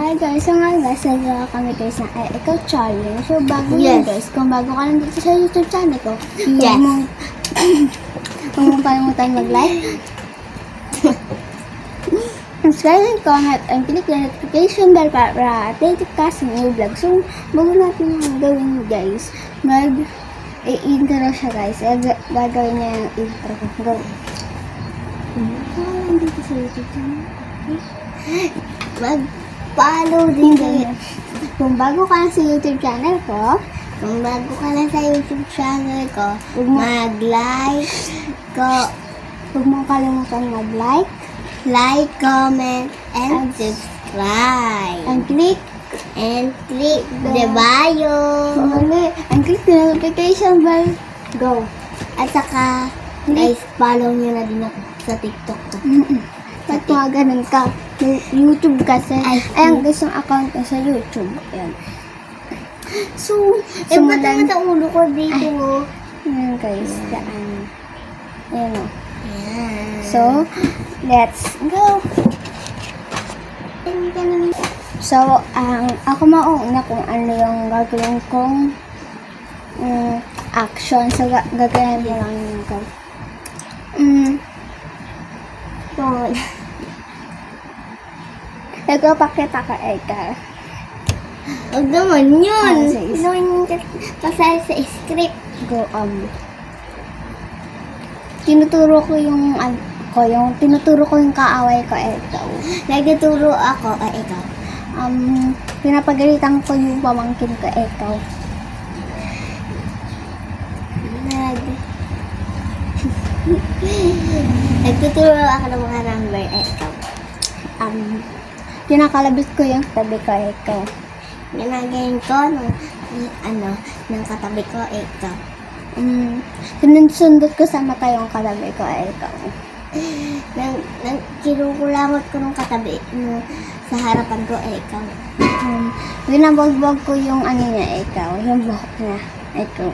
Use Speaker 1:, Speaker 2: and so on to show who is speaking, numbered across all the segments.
Speaker 1: Hi guys, so nga guys, nagawa kami guys ng ikaw challenge. So bago yun guys, kung bago ka lang dito sa YouTube channel ko, huwag mong kalimutan mag-like, subscribe and comment, and click the notification bell para updated ka sa new vlog. So bago natin yung gawin guys, i-intro siya guys. Gagawin niya yung intro ko. Go! Kung dito sa YouTube channel mag-follow din kayo. Kung bago ka lang sa YouTube channel ko, mag-like ko. Huwag mo kalimutan mag-like, comment, and subscribe. And click the bio. And click the notification bell. Go.
Speaker 2: At saka, guys, follow nyo na din ako sa TikTok ko.
Speaker 1: Ba't mga ganun ka? YouTube kasi. Ayan guys, yung account ko sa YouTube. Ayan. So,
Speaker 2: Ba't naman sa ulo ko dito?
Speaker 1: Ayan guys, daan. Ayan o.
Speaker 2: Ayan.
Speaker 1: So, let's go! So, ako mauna kung ano yung gagawin kong action. So, gagawin mo lang yung ko. Ikaw, pakita ka, Eka.
Speaker 2: Huwag naman yun.
Speaker 1: Sige.
Speaker 2: Pasal sa script.
Speaker 1: Go, tinuturo ko yung, tinuturo ko yung kaaway ko, ikaw.
Speaker 2: Nagtuturo ako, ikaw.
Speaker 1: Pinapagalitan ko yung pamangkin ko, ikaw.
Speaker 2: Nagtuturo ako ng mga number, ikaw.
Speaker 1: Kinakalabit ko yung tabi ko, ikaw.
Speaker 2: Ginagayin ko ng katabi ko, ikaw.
Speaker 1: Sinusundot ko sa mata yung katabi ko, ikaw.
Speaker 2: Kinukulangot ko ng katabi sa harapan ko, ikaw.
Speaker 1: Binabagbag ko yung ano niya, ikaw. Yung buhok niya, ikaw.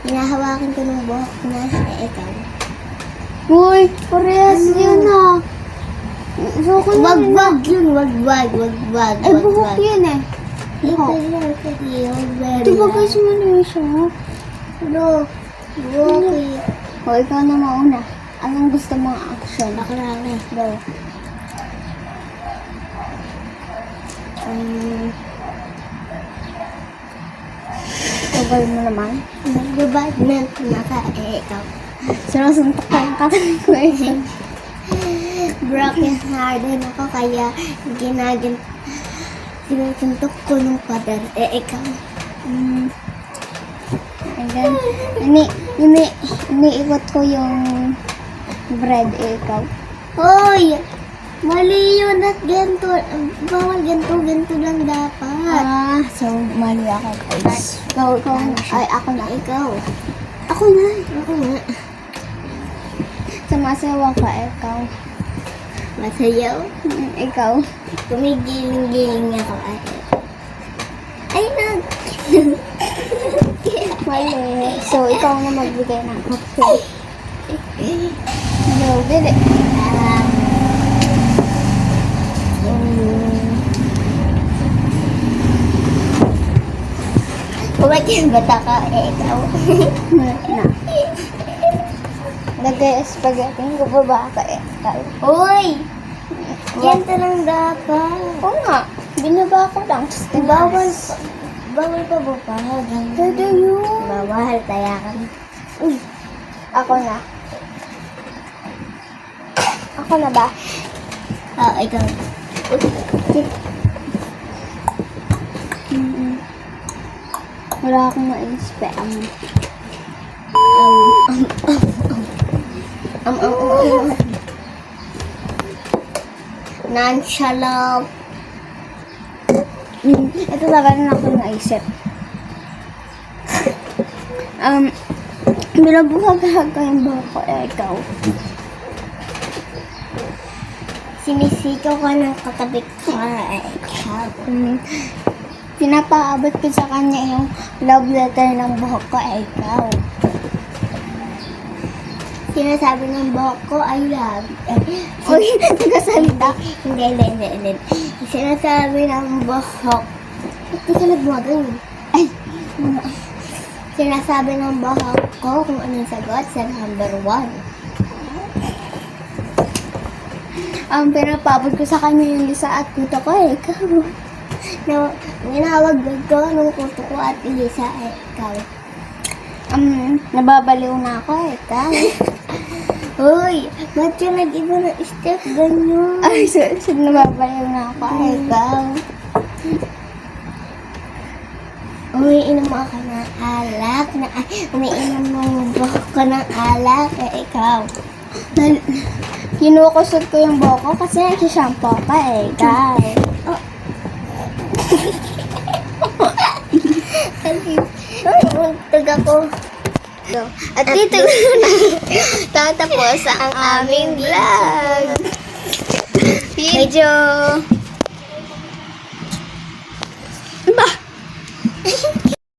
Speaker 2: Hinahawakan ko ng buhok niya, ikaw.
Speaker 1: Uy, parehas yun ah. So,
Speaker 2: Wag yun.
Speaker 1: Ay, buhok yun eh. Buhok. Diba guys, mali siya?
Speaker 2: Buhok eh.
Speaker 1: O, ikaw na mauna. Anong gusto mong action?
Speaker 2: Ako lang eh.
Speaker 1: Go. Tagal mo naman.
Speaker 2: Nagbabadminton naka, ikaw.
Speaker 1: Sinusuntok ka yung katabi ko eh.
Speaker 2: Broken hearted ako kaya sinusuntok ko ng pader, ikaw.
Speaker 1: And then, iniikot ko yung bread, ikaw.
Speaker 2: Hoy! Mali yun at ganito. Bawal ganito lang dapat.
Speaker 1: So, mali ako, guys. Ikaw. Ay, ako na.
Speaker 2: Ikaw.
Speaker 1: Ako na.
Speaker 2: Ako nga.
Speaker 1: Sumasayaw ka, ikaw.
Speaker 2: Masayaw?
Speaker 1: Ikaw.
Speaker 2: Kumigiling-giling ako. Ay,
Speaker 1: Mali. So, ikaw na magbigay ng action. No, bili.
Speaker 2: Kumakin bata ka, ikaw.
Speaker 1: Na. Lagay spaghetti. Gubaba ka, ikaw.
Speaker 2: Hoy! Ganito lang dapat.
Speaker 1: Oo nga. Binaba ko lang.
Speaker 2: Bawal pa ba pa?
Speaker 1: Dada yun.
Speaker 2: Bawal, tayakan.
Speaker 1: Ako na. Ako na ba?
Speaker 2: Ikaw.
Speaker 1: Wala akong ma-inspire.
Speaker 2: Nonchalant.
Speaker 1: Ito talaga na ako naisip. Binabuhag-hag ko yung buhok ko, ikaw.
Speaker 2: Sinisikaw ka ng katabi ko, ikaw.
Speaker 1: Pinapaabot ko sa kanya yung love letter ng buhok ko, ikaw.
Speaker 2: sinasabi ng buhok ko, I love.
Speaker 1: Uy, nagkasalita.
Speaker 2: Hindi. Sinasabi ng buhok. Hindi ka nagmagal.
Speaker 1: Ay,
Speaker 2: Sinasabi ng buhok ko kung anong sagot sa number 1.
Speaker 1: ang pinapabot ko sa kanya yung Lisa at kuto ko eh. Ikaw.
Speaker 2: Ginawag ko nung kuto ko at Elisa ikaw.
Speaker 1: Nababaliw na ako eh. Ikaw.
Speaker 2: Uy, ba't ka nag-iba ng step ganyan?
Speaker 1: Ay, nababaliw na ako eh. Ikaw.
Speaker 2: Umiinom ako ng alak. Umiinom ng buhok ko ng alak. Ikaw.
Speaker 1: Kinukusot ko yung buhok ko kasi nagsishampoo ka eh. Ikaw.
Speaker 2: Magtag ako.
Speaker 1: At dito na tatapos ang aming vlog. Medyo